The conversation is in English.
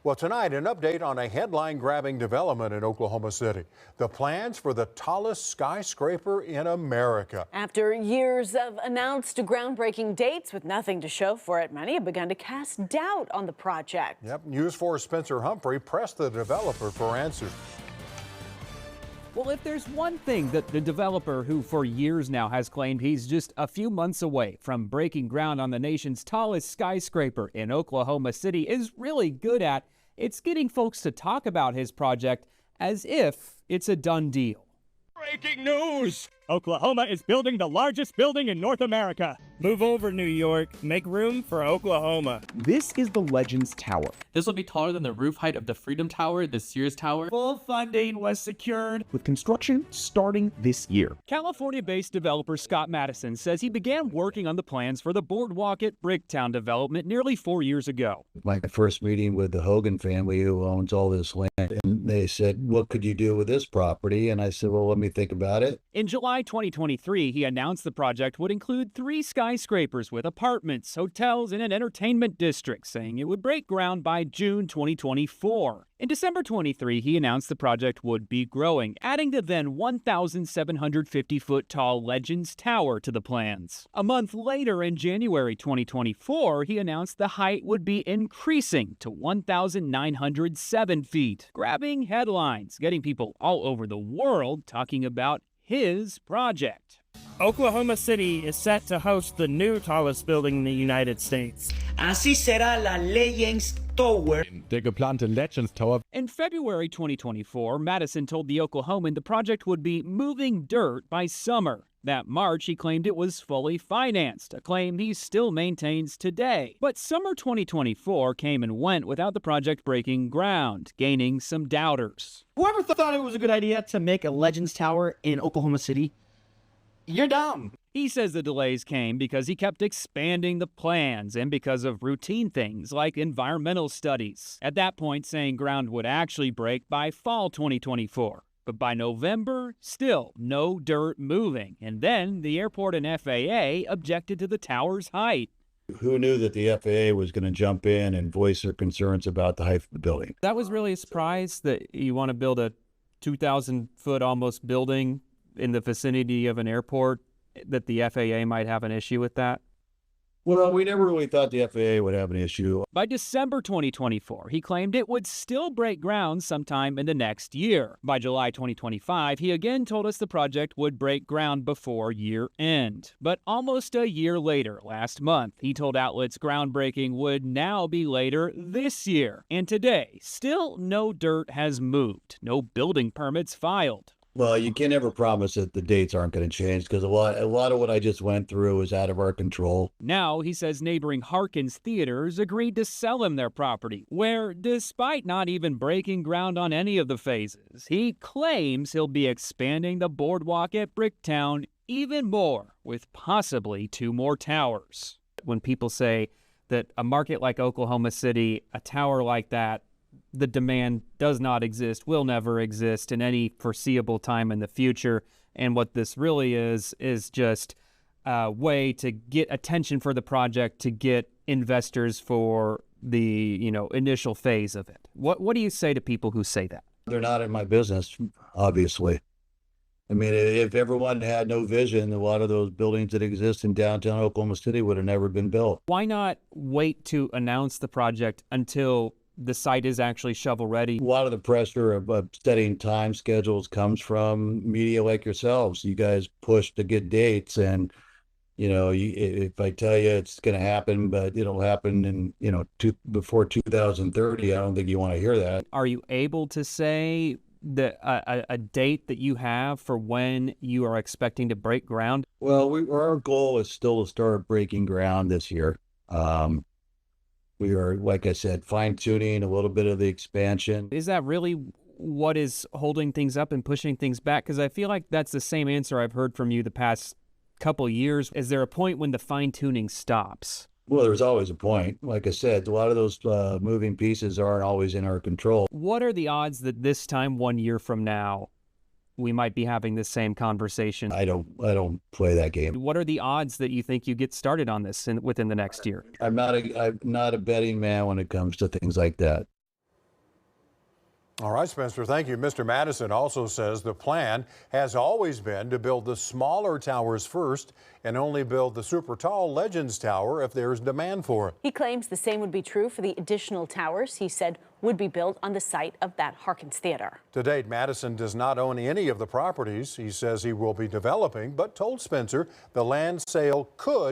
Well, tonight, an update on a headline-grabbing development in Oklahoma City. The plans for the tallest skyscraper in America. After years of announced groundbreaking dates with nothing to show for it, many have begun to cast doubt on the project. Yep, News 4's Spencer Humphrey pressed the developer for answers. Well, if there's one thing that the developer, who for years now has claimed he's just a few months away from breaking ground on the nation's tallest skyscraper in Oklahoma City, is really good at, it's getting folks to talk about his project as if it's a done deal. Breaking news! Oklahoma is building the largest building in North America. Move over, New York. Make room for Oklahoma. This is the Legends Tower. This will be taller than the roof height of the Freedom Tower, the Sears Tower. Full funding was secured, with construction starting this year. California-based developer Scott Madison says he began working on the plans for the Boardwalk at Bricktown development nearly 4 years ago. My first meeting with the Hogan family, who owns all this land, and they said, what could you do with this property? And I said, well, let me think about it. In July 2023, he announced the project would include 3 skyscrapers with apartments, hotels, and an entertainment district, saying it would break ground by June 2024. In December 23, he announced the project would be growing, adding the then 1,750-foot tall Legends Tower to the plans. A month later, in January 2024, he announced the height would be increasing to 1,907 feet, grabbing headlines, getting people all over the world talking about his project. Oklahoma City is set to host the new tallest building in the United States. Así será la Legends Tower. Der geplante Legends Tower. In February 2024, Madison told the Oklahoman the project would be moving dirt by summer. That March, he claimed it was fully financed, a claim he still maintains today. But summer 2024 came and went without the project breaking ground, gaining some doubters. Whoever thought it was a good idea to make a Legends Tower in Oklahoma City, you're dumb. He says the delays came because he kept expanding the plans and because of routine things like environmental studies. At that point, saying ground would actually break by fall 2024. But by November, still no dirt moving. And then the airport and FAA objected to the tower's height. Who knew that the FAA was going to jump in and voice their concerns about the height of the building? That was really a surprise, that you want to build a 2,000-foot almost building in the vicinity of an airport, that the FAA might have an issue with that? Well, we never really thought the FAA would have an issue. By December 2024, he claimed it would still break ground sometime in the next year. By July 2025, he again told us the project would break ground before year end. But almost a year later, last month, he told outlets groundbreaking would now be later this year. And today, still no dirt has moved, no building permits filed. Well, you can never promise that the dates aren't going to change, because a lot of what I just went through is out of our control. Now, he says neighboring Harkins Theaters agreed to sell him their property, where, despite not even breaking ground on any of the phases, he claims he'll be expanding the Boardwalk at Bricktown even more, with possibly 2 more towers. When people say that a market like Oklahoma City, a tower like that, the demand does not exist, will never exist in any foreseeable time in the future. And what this really is just a way to get attention for the project, to get investors for the, initial phase of it. What do you say to people who say that? They're not in my business, obviously. I mean, if everyone had no vision, a lot of those buildings that exist in downtown Oklahoma City would have never been built. Why not wait to announce the project until the site is actually shovel-ready? A lot of the pressure of setting time schedules comes from media like yourselves. You guys push to get dates, and if I tell you it's going to happen, but it'll happen in before 2030, I don't think you want to hear that. Are you able to say a date that you have for when you are expecting to break ground? Well, our goal is still to start breaking ground this year. We are, like I said, fine-tuning a little bit of the expansion. Is that really what is holding things up and pushing things back? Because I feel like that's the same answer I've heard from you the past couple years. Is there a point when the fine-tuning stops? Well, there's always a point. Like I said, a lot of those moving pieces aren't always in our control. What are the odds that this time 1 year from now, we might be having the same conversation? I don't play that game. What are the odds that you think you get started on this within the next year? I'm not a betting man when it comes to things like that. All right, Spencer, thank you. Mr. Madison also says the plan has always been to build the smaller towers first and only build the super tall Legends Tower if there's demand for it. He claims the same would be true for the additional towers he said would be built on the site of that Harkins Theater. To date, Madison does not own any of the properties he says he will be developing, but told Spencer the land sale could